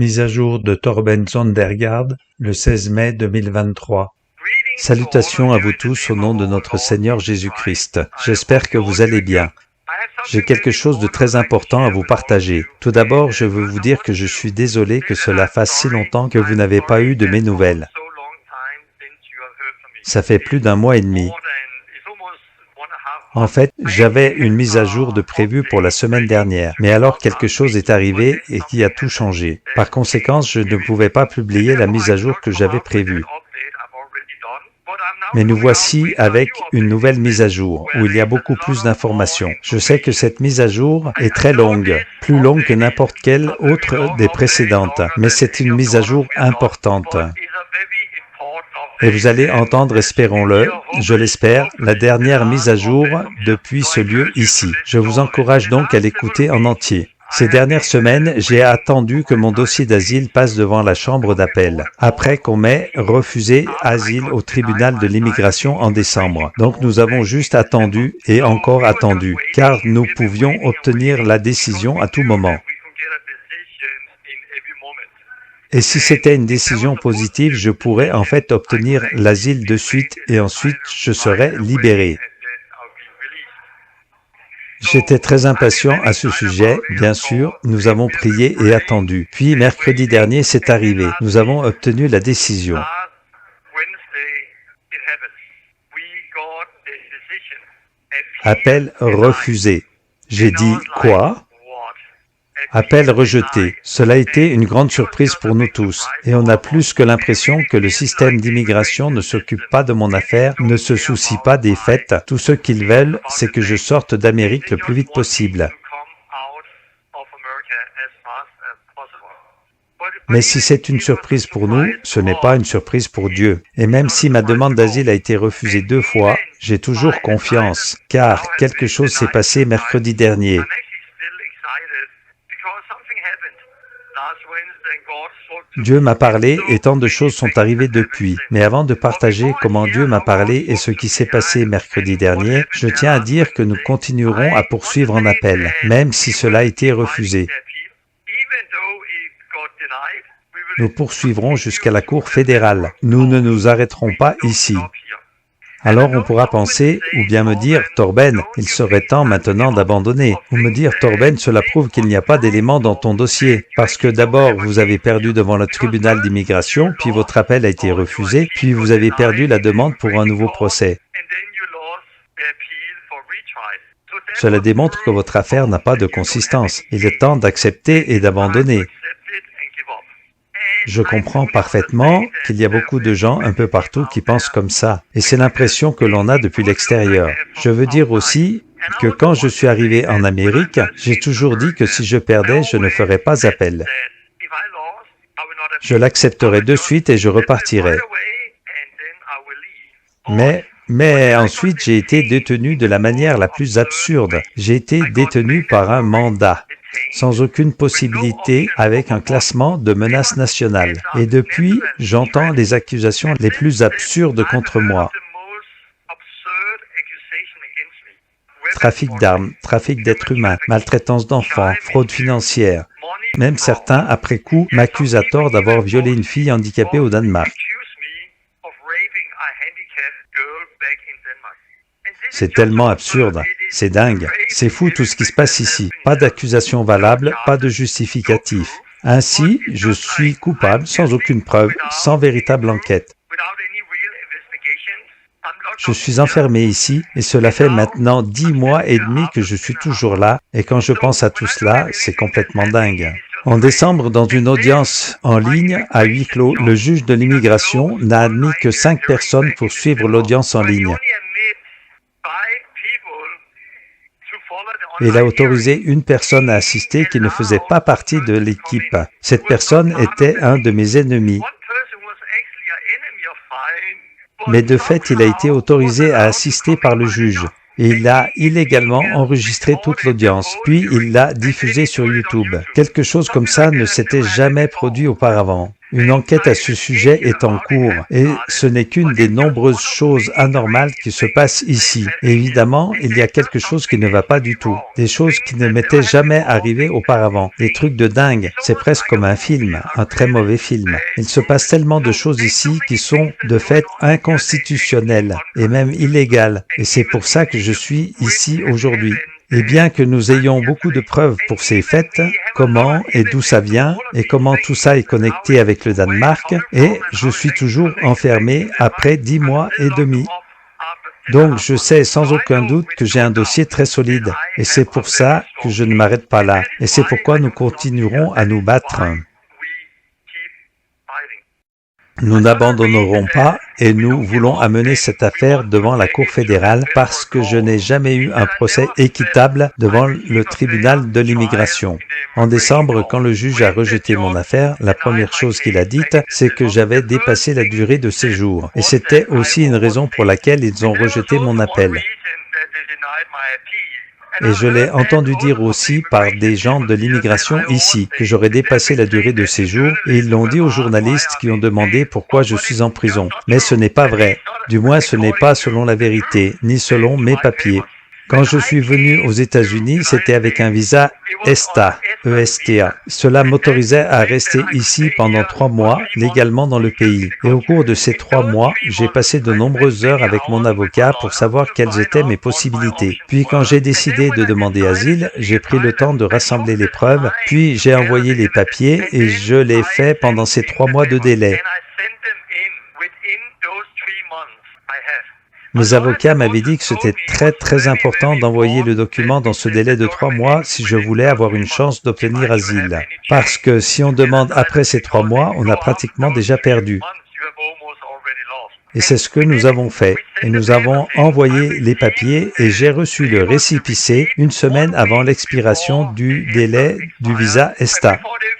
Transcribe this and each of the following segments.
Mise à jour de Torben Sondergaard, le 16 mai 2023. Salutations à vous tous au nom de notre Seigneur Jésus-Christ. J'espère que vous allez bien. J'ai quelque chose de très important à vous partager. Tout d'abord, je veux vous dire que je suis désolé que cela fasse si longtemps que vous n'avez pas eu de mes nouvelles. Ça fait plus d'un mois et demi. En fait, j'avais une mise à jour de prévue pour la semaine dernière, mais alors quelque chose est arrivé et qui a tout changé. Par conséquent, je ne pouvais pas publier la mise à jour que j'avais prévue. Mais nous voici avec une nouvelle mise à jour, où il y a beaucoup plus d'informations. Je sais que cette mise à jour est très longue, plus longue que n'importe quelle autre des précédentes, mais c'est une mise à jour importante. Et vous allez entendre, espérons-le, je l'espère, la dernière mise à jour depuis ce lieu ici. Je vous encourage donc à l'écouter en entier. Ces dernières semaines, j'ai attendu que mon dossier d'asile passe devant la chambre d'appel, après qu'on m'ait refusé asile au tribunal de l'immigration en décembre. Donc nous avons juste attendu et encore attendu, car nous pouvions obtenir la décision à tout moment. Et si c'était une décision positive, je pourrais en fait obtenir l'asile de suite et ensuite je serais libéré. J'étais très impatient à ce sujet, bien sûr, nous avons prié et attendu. Puis mercredi dernier, c'est arrivé. Nous avons obtenu la décision. Appel refusé. J'ai dit quoi? Appel rejeté. Cela a été une grande surprise pour nous tous. Et on a plus que l'impression que le système d'immigration ne s'occupe pas de mon affaire, ne se soucie pas des faits. Tout ce qu'ils veulent, c'est que je sorte d'Amérique le plus vite possible. Mais si c'est une surprise pour nous, ce n'est pas une surprise pour Dieu. Et même si ma demande d'asile a été refusée 2 fois, j'ai toujours confiance, car quelque chose s'est passé mercredi dernier. Dieu m'a parlé et tant de choses sont arrivées depuis. Mais avant de partager comment Dieu m'a parlé et ce qui s'est passé mercredi dernier, je tiens à dire que nous continuerons à poursuivre en appel, même si cela a été refusé. Nous poursuivrons jusqu'à la Cour fédérale. Nous ne nous arrêterons pas ici. Alors on pourra penser, ou bien me dire, Torben, il serait temps maintenant d'abandonner. Ou me dire, Torben, cela prouve qu'il n'y a pas d'éléments dans ton dossier. Parce que d'abord, vous avez perdu devant le tribunal d'immigration, puis votre appel a été refusé, puis vous avez perdu la demande pour un nouveau procès. Cela démontre que votre affaire n'a pas de consistance. Il est temps d'accepter et d'abandonner. Je comprends parfaitement qu'il y a beaucoup de gens un peu partout qui pensent comme ça, et c'est l'impression que l'on a depuis l'extérieur. Je veux dire aussi que quand je suis arrivé en Amérique, j'ai toujours dit que si je perdais, je ne ferais pas appel. Je l'accepterais de suite et je repartirais. Mais ensuite, j'ai été détenu de la manière la plus absurde. J'ai été détenu par un mandat, sans aucune possibilité, avec un classement de menace nationale. Et depuis, j'entends les accusations les plus absurdes contre moi. Trafic d'armes, trafic d'êtres humains, maltraitance d'enfants, fraude financière. Même certains, après coup, m'accusent à tort d'avoir violé une fille handicapée au Danemark. C'est tellement absurde, c'est dingue, c'est fou tout ce qui se passe ici. Pas d'accusation valable, pas de justificatif. Ainsi, je suis coupable sans aucune preuve, sans véritable enquête. Je suis enfermé ici et cela fait maintenant 10 mois et demi que je suis toujours là et quand je pense à tout cela, c'est complètement dingue. En décembre, dans une audience en ligne à huis clos, le juge de l'immigration n'a admis que 5 personnes pour suivre l'audience en ligne. Il a autorisé une personne à assister qui ne faisait pas partie de l'équipe. Cette personne était un de mes ennemis. Mais de fait, il a été autorisé à assister par le juge. Et il a illégalement enregistré toute l'audience, puis il l'a diffusée sur YouTube. Quelque chose comme ça ne s'était jamais produit auparavant. Une enquête à ce sujet est en cours et ce n'est qu'une des nombreuses choses anormales qui se passent ici. Et évidemment, il y a quelque chose qui ne va pas du tout. Des choses qui ne m'étaient jamais arrivées auparavant. Des trucs de dingue. C'est presque comme un film, un très mauvais film. Il se passe tellement de choses ici qui sont de fait inconstitutionnelles et même illégales. Et c'est pour ça que je suis ici aujourd'hui. Et bien que nous ayons beaucoup de preuves pour ces faits, comment et d'où ça vient, et comment tout ça est connecté avec le Danemark, et je suis toujours enfermé après 10 mois et demi. Donc je sais sans aucun doute que j'ai un dossier très solide, et c'est pour ça que je ne m'arrête pas là, et c'est pourquoi nous continuerons à nous battre. Nous n'abandonnerons pas et nous voulons amener cette affaire devant la Cour fédérale parce que je n'ai jamais eu un procès équitable devant le tribunal de l'immigration. En décembre, quand le juge a rejeté mon affaire, la première chose qu'il a dite, c'est que j'avais dépassé la durée de séjour. Et c'était aussi une raison pour laquelle ils ont rejeté mon appel. Et je l'ai entendu dire aussi par des gens de l'immigration ici, que j'aurais dépassé la durée de séjour, et ils l'ont dit aux journalistes qui ont demandé pourquoi je suis en prison. Mais ce n'est pas vrai. Du moins, ce n'est pas selon la vérité, ni selon mes papiers. Quand je suis venu aux États-Unis, c'était avec un visa ESTA, E-S-T-A. Cela m'autorisait à rester ici pendant 3 mois, légalement dans le pays. Et au cours de ces 3 mois, j'ai passé de nombreuses heures avec mon avocat pour savoir quelles étaient mes possibilités. Puis quand j'ai décidé de demander asile, j'ai pris le temps de rassembler les preuves, puis j'ai envoyé les papiers et je l'ai fait pendant ces 3 mois de délai. Mes avocats m'avaient dit que c'était très important d'envoyer le document dans ce délai de 3 mois si je voulais avoir une chance d'obtenir asile. Parce que si on demande après ces 3 mois, on a pratiquement déjà perdu. Et c'est ce que nous avons fait. Et nous avons envoyé les papiers et j'ai reçu le récépissé 1 semaine avant l'expiration du délai du visa ESTA.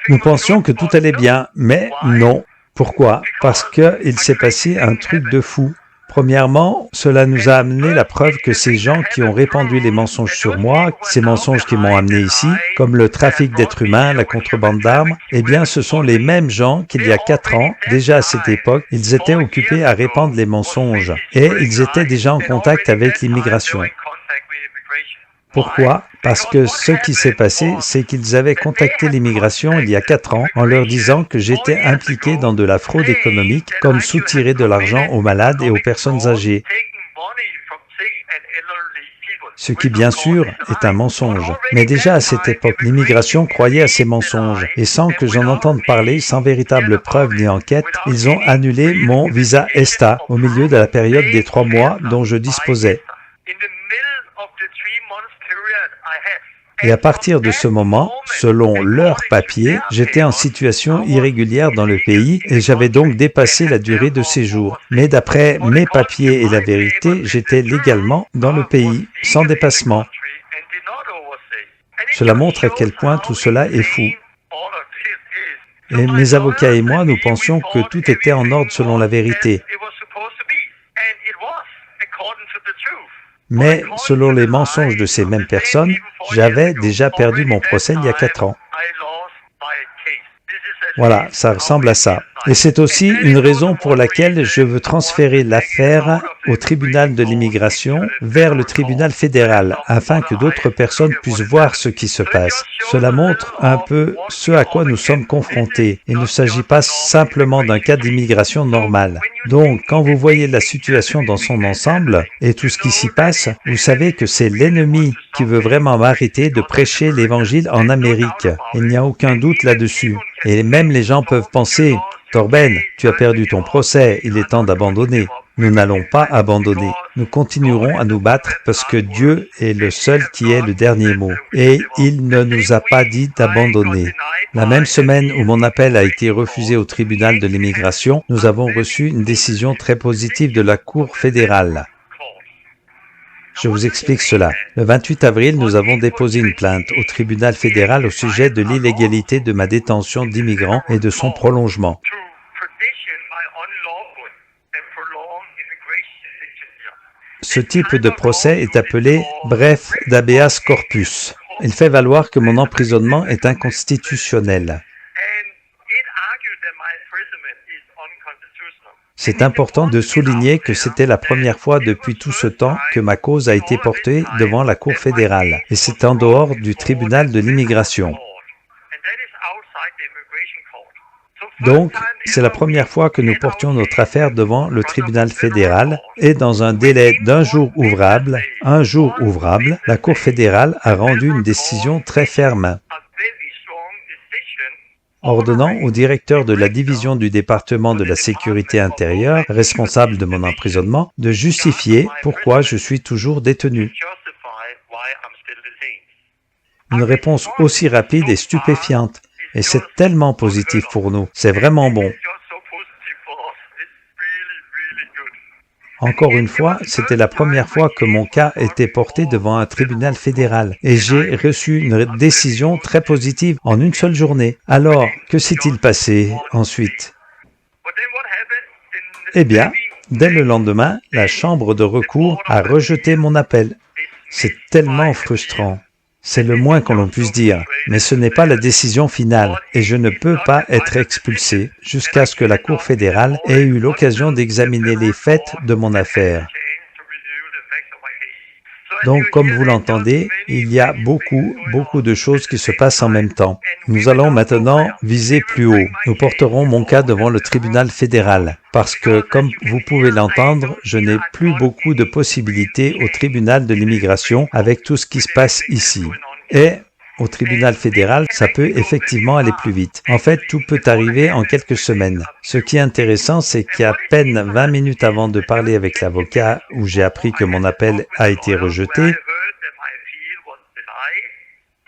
Nous pensions que tout allait bien, mais non. Pourquoi? Parce qu'il s'est passé un truc de fou. Premièrement, cela nous a amené la preuve que ces gens qui ont répandu les mensonges sur moi, ces mensonges qui m'ont amené ici, comme le trafic d'êtres humains, la contrebande d'armes, eh bien ce sont les mêmes gens qu'il y a 4 ans, déjà à cette époque, ils étaient occupés à répandre les mensonges et ils étaient déjà en contact avec l'immigration. Pourquoi? Parce que ce qui s'est passé, c'est qu'ils avaient contacté l'immigration il y a 4 ans en leur disant que j'étais impliqué dans de la fraude économique, comme soutirer de l'argent aux malades et aux personnes âgées. Ce qui, bien sûr, est un mensonge. Mais déjà à cette époque, l'immigration croyait à ces mensonges. Et sans que j'en entende parler, sans véritable preuve ni enquête, ils ont annulé mon visa ESTA au milieu de la période des 3 mois dont je disposais. Et à partir de ce moment, selon leurs papiers, j'étais en situation irrégulière dans le pays et j'avais donc dépassé la durée de séjour. Mais d'après mes papiers et la vérité, j'étais légalement dans le pays, sans dépassement. Cela montre à quel point tout cela est fou. Et mes avocats et moi, nous pensions que tout était en ordre selon la vérité. Mais, selon les mensonges de ces mêmes personnes, j'avais déjà perdu mon procès il y a 4 ans. Voilà, ça ressemble à ça. Et c'est aussi une raison pour laquelle je veux transférer l'affaire au tribunal de l'immigration vers le tribunal fédéral, afin que d'autres personnes puissent voir ce qui se passe. Cela montre un peu ce à quoi nous sommes confrontés. Il ne s'agit pas simplement d'un cas d'immigration normale. Donc, quand vous voyez la situation dans son ensemble et tout ce qui s'y passe, vous savez que c'est l'ennemi qui veut vraiment m'arrêter de prêcher l'Évangile en Amérique. Il n'y a aucun doute là-dessus. Et même les gens peuvent penser, « Torben, tu as perdu ton procès, il est temps d'abandonner. » Nous n'allons pas abandonner. Nous continuerons à nous battre parce que Dieu est le seul qui ait le dernier mot. Et il ne nous a pas dit d'abandonner. La même semaine où mon appel a été refusé au tribunal de l'immigration, nous avons reçu une décision très positive de la Cour fédérale. Je vous explique cela. Le 28 avril, nous avons déposé une plainte au tribunal fédéral au sujet de l'illégalité de ma détention d'immigrants et de son prolongement. Ce type de procès est appelé bref d'habeas corpus. Il fait valoir que mon emprisonnement est inconstitutionnel. C'est important de souligner que c'était la première fois depuis tout ce temps que ma cause a été portée devant la Cour fédérale, et c'est en dehors du tribunal de l'immigration. Donc, c'est la première fois que nous portions notre affaire devant le tribunal fédéral, et dans un délai d'un jour ouvrable, la Cour fédérale a rendu une décision très ferme, ordonnant au directeur de la division du département de la sécurité intérieure, responsable de mon emprisonnement, de justifier pourquoi je suis toujours détenu. Une réponse aussi rapide et stupéfiante. Et c'est tellement positif pour nous. C'est vraiment bon. Encore une fois, c'était la première fois que mon cas était porté devant un tribunal fédéral et j'ai reçu une décision très positive en une seule journée. Alors, que s'est-il passé ensuite? Eh bien, dès le lendemain, la chambre de recours a rejeté mon appel. C'est tellement frustrant. C'est le moins qu'on puisse dire, mais ce n'est pas la décision finale et je ne peux pas être expulsé jusqu'à ce que la Cour fédérale ait eu l'occasion d'examiner les faits de mon affaire. Donc, comme vous l'entendez, il y a beaucoup de choses qui se passent en même temps. Nous allons maintenant viser plus haut. Nous porterons mon cas devant le tribunal fédéral, parce que, comme vous pouvez l'entendre, je n'ai plus beaucoup de possibilités au tribunal de l'immigration avec tout ce qui se passe ici. Et au tribunal fédéral, ça peut effectivement aller plus vite. En fait, tout peut arriver en quelques semaines. Ce qui est intéressant, c'est qu'à peine 20 minutes avant de parler avec l'avocat, où j'ai appris que mon appel a été rejeté,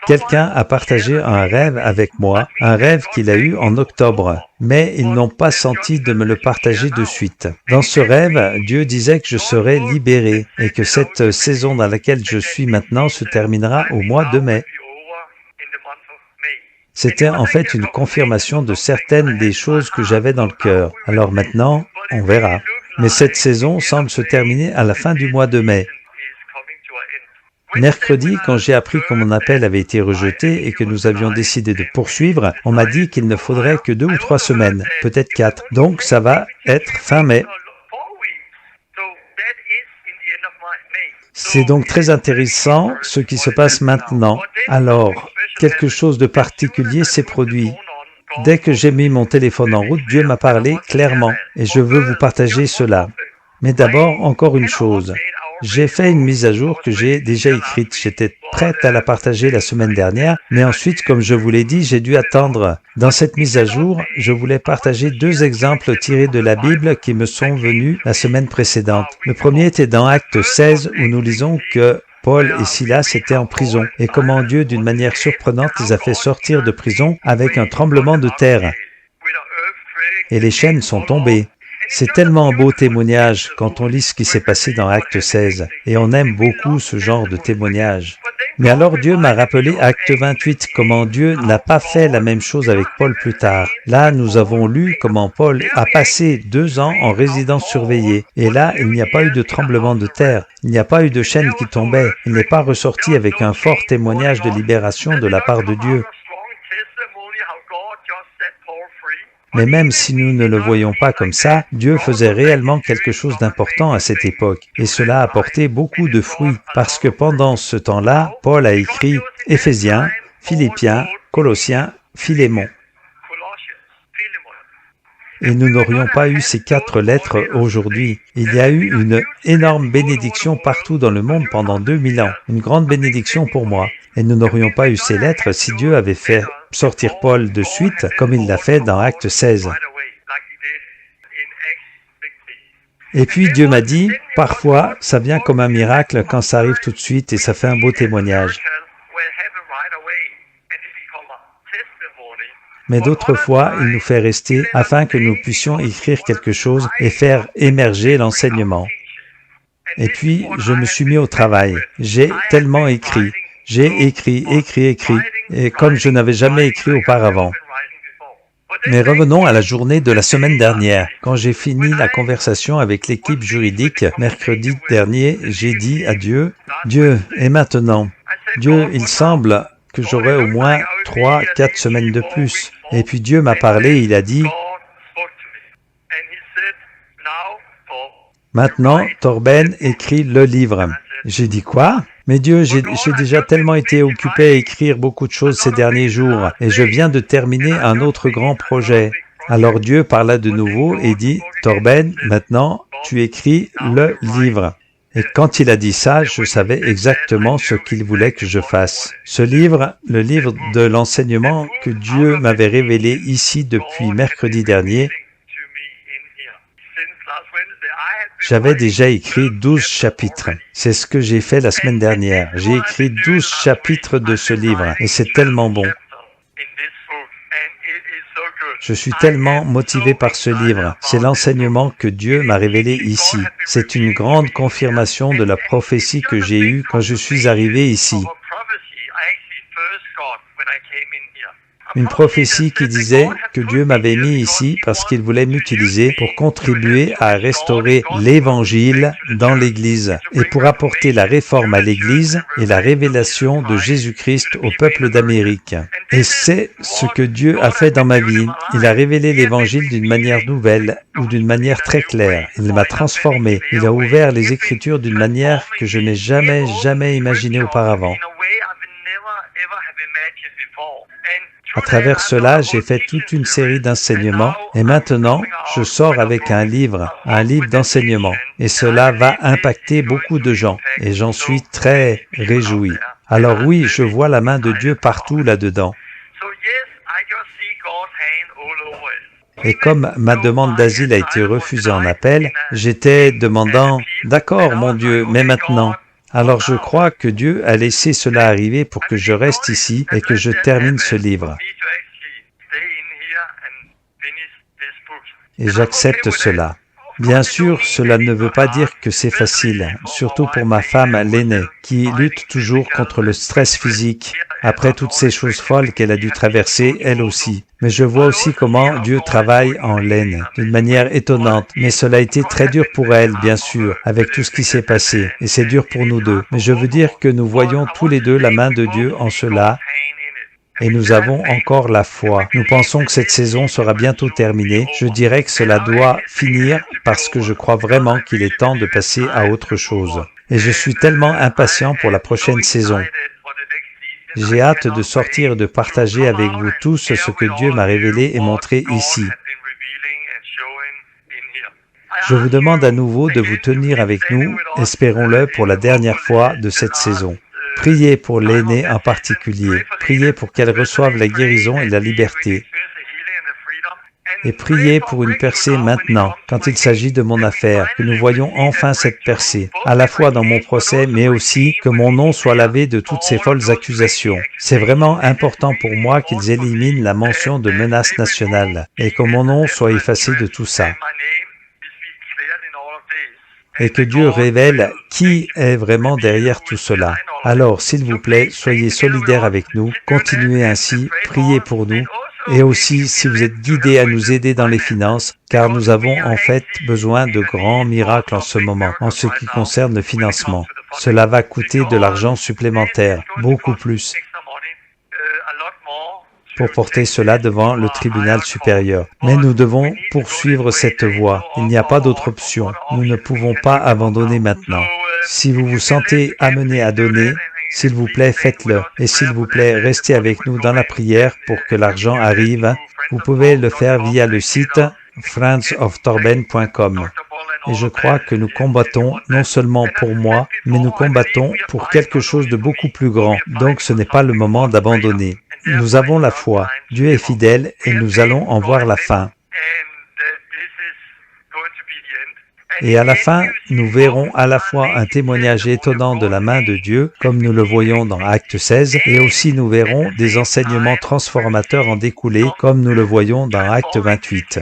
quelqu'un a partagé un rêve avec moi, un rêve qu'il a eu en octobre, mais ils n'ont pas senti de me le partager de suite. Dans ce rêve, Dieu disait que je serais libéré et que cette saison dans laquelle je suis maintenant se terminera au mois de mai. C'était en fait une confirmation de certaines des choses que j'avais dans le cœur. Alors maintenant, on verra. Mais cette saison semble se terminer à la fin du mois de mai. Mercredi, quand j'ai appris que mon appel avait été rejeté et que nous avions décidé de poursuivre, on m'a dit qu'il ne faudrait que 2 ou 3 semaines, peut-être 4. Donc ça va être fin mai. C'est donc très intéressant ce qui se passe maintenant. Alors, quelque chose de particulier s'est produit. Dès que j'ai mis mon téléphone en route, Dieu m'a parlé clairement et je veux vous partager cela. Mais d'abord, encore une chose. J'ai fait une mise à jour que j'ai déjà écrite. J'étais prête à la partager la semaine dernière, mais ensuite, comme je vous l'ai dit, j'ai dû attendre. Dans cette mise à jour, je voulais partager 2 exemples tirés de la Bible qui me sont venus la semaine précédente. Le premier était dans Actes 16, où nous lisons que Paul et Silas étaient en prison, et comment Dieu, d'une manière surprenante, les a fait sortir de prison avec un tremblement de terre. Et les chaînes sont tombées. C'est tellement un beau témoignage quand on lit ce qui s'est passé dans Acte 16, et on aime beaucoup ce genre de témoignage. Mais alors Dieu m'a rappelé Acte 28, comment Dieu n'a pas fait la même chose avec Paul plus tard. Là, nous avons lu comment Paul a passé 2 ans en résidence surveillée, et là, il n'y a pas eu de tremblement de terre, il n'y a pas eu de chaîne qui tombait, il n'est pas ressorti avec un fort témoignage de libération de la part de Dieu. Mais même si nous ne le voyons pas comme ça, Dieu faisait réellement quelque chose d'important à cette époque, et cela a apporté beaucoup de fruits, parce que pendant ce temps-là, Paul a écrit Éphésiens, Philippiens, Colossiens, Philémon. Et nous n'aurions pas eu ces 4 lettres aujourd'hui. Il y a eu une énorme bénédiction partout dans le monde pendant 2000 ans, une grande bénédiction pour moi. Et nous n'aurions pas eu ces lettres si Dieu avait fait sortir Paul de suite, comme il l'a fait dans Acte 16. Et puis Dieu m'a dit, parfois, ça vient comme un miracle quand ça arrive tout de suite et ça fait un beau témoignage. Mais d'autres fois, il nous fait rester afin que nous puissions écrire quelque chose et faire émerger l'enseignement. Et puis, je me suis mis au travail. J'ai tellement écrit. J'ai écrit, et comme je n'avais jamais écrit auparavant. Mais revenons à la journée de la semaine dernière. Quand j'ai fini la conversation avec l'équipe juridique, mercredi dernier, j'ai dit à Dieu, « Dieu, et maintenant? Dieu, il semble que j'aurais au moins 3-4 semaines de plus. Et puis Dieu m'a parlé, il a dit, « Maintenant, Torben écrit le livre. » J'ai dit quoi? Mais Dieu, j'ai déjà tellement été occupé à écrire beaucoup de choses ces derniers jours et je viens de terminer un autre grand projet. Alors Dieu parla de nouveau et dit, Torben, maintenant tu écris le livre. Et quand il a dit ça, je savais exactement ce qu'il voulait que je fasse. Ce livre, le livre de l'enseignement que Dieu m'avait révélé ici depuis mercredi dernier, j'avais déjà écrit 12 chapitres. C'est ce que j'ai fait la semaine dernière. J'ai écrit 12 chapitres de ce livre et c'est tellement bon. Je suis tellement motivé par ce livre. C'est l'enseignement que Dieu m'a révélé ici. C'est une grande confirmation de la prophétie que j'ai eue quand je suis arrivé ici. Une prophétie qui disait que Dieu m'avait mis ici parce qu'il voulait m'utiliser pour contribuer à restaurer l'Évangile dans l'Église et pour apporter la réforme à l'Église et la révélation de Jésus-Christ au peuple d'Amérique. Et c'est ce que Dieu a fait dans ma vie. Il a révélé l'Évangile d'une manière nouvelle ou d'une manière très claire. Il m'a transformé. Il a ouvert les Écritures d'une manière que je n'ai jamais imaginée auparavant. À travers cela, j'ai fait toute une série d'enseignements et maintenant, je sors avec un livre d'enseignement. Et cela va impacter beaucoup de gens et j'en suis très réjoui. Alors oui, je vois la main de Dieu partout là-dedans. Et comme ma demande d'asile a été refusée en appel, j'étais demandant, « D'accord, mon Dieu, mais maintenant ?» Alors je crois que Dieu a laissé cela arriver pour que je reste ici et que je termine ce livre. Et j'accepte cela. Bien sûr, cela ne veut pas dire que c'est facile, surtout pour ma femme l'aînée, qui lutte toujours contre le stress physique, après toutes ces choses folles qu'elle a dû traverser, elle aussi. Mais je vois aussi comment Dieu travaille en l'aine, d'une manière étonnante. Mais cela a été très dur pour elle, bien sûr, avec tout ce qui s'est passé. Et c'est dur pour nous deux. Mais je veux dire que nous voyons tous les deux la main de Dieu en cela. Et nous avons encore la foi. Nous pensons que cette saison sera bientôt terminée. Je dirais que cela doit finir parce que je crois vraiment qu'il est temps de passer à autre chose. Et je suis tellement impatient pour la prochaine saison. J'ai hâte de sortir et de partager avec vous tous ce que Dieu m'a révélé et montré ici. Je vous demande à nouveau de vous tenir avec nous, espérons-le pour la dernière fois de cette saison. Priez pour l'aînée en particulier. Priez pour qu'elle reçoive la guérison et la liberté. Et priez pour une percée maintenant, quand il s'agit de mon affaire, que nous voyons enfin cette percée, à la fois dans mon procès, mais aussi que mon nom soit lavé de toutes ces folles accusations. C'est vraiment important pour moi qu'ils éliminent la mention de menace nationale, et que mon nom soit effacé de tout ça. Et que Dieu révèle qui est vraiment derrière tout cela. Alors, s'il vous plaît, soyez solidaires avec nous, continuez ainsi, priez pour nous, et aussi si vous êtes guidés à nous aider dans les finances, car nous avons en fait besoin de grands miracles en ce moment, en ce qui concerne le financement. Cela va coûter de l'argent supplémentaire, beaucoup plus, pour porter cela devant le tribunal supérieur. Mais nous devons poursuivre cette voie. Il n'y a pas d'autre option. Nous ne pouvons pas abandonner maintenant. Si vous vous sentez amené à donner, s'il vous plaît, faites-le. Et s'il vous plaît, restez avec nous dans la prière pour que l'argent arrive. Vous pouvez le faire via le site friendsoftorben.com. Et je crois que nous combattons non seulement pour moi, mais nous combattons pour quelque chose de beaucoup plus grand. Donc ce n'est pas le moment d'abandonner. Nous avons la foi. Dieu est fidèle et nous allons en voir la fin. Et à la fin, nous verrons à la fois un témoignage étonnant de la main de Dieu, comme nous le voyons dans Acte 16, et aussi nous verrons des enseignements transformateurs en découler, comme nous le voyons dans Acte 28.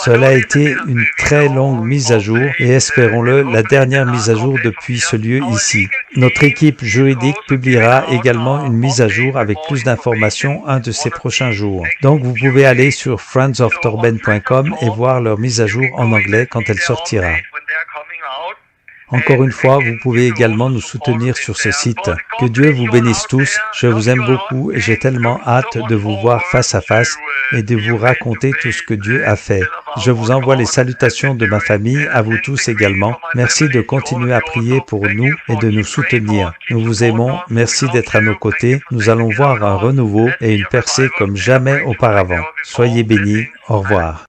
Cela a été une très longue mise à jour et espérons-le, la dernière mise à jour depuis ce lieu ici. Notre équipe juridique publiera également une mise à jour avec plus d'informations un de ces prochains jours. Donc vous pouvez aller sur friendsoftorben.com et voir leur mise à jour en anglais quand elle sortira. Encore une fois, vous pouvez également nous soutenir sur ce site. Que Dieu vous bénisse tous. Je vous aime beaucoup et j'ai tellement hâte de vous voir face à face et de vous raconter tout ce que Dieu a fait. Je vous envoie les salutations de ma famille, à vous tous également. Merci de continuer à prier pour nous et de nous soutenir. Nous vous aimons, merci d'être à nos côtés. Nous allons voir un renouveau et une percée comme jamais auparavant. Soyez bénis, au revoir.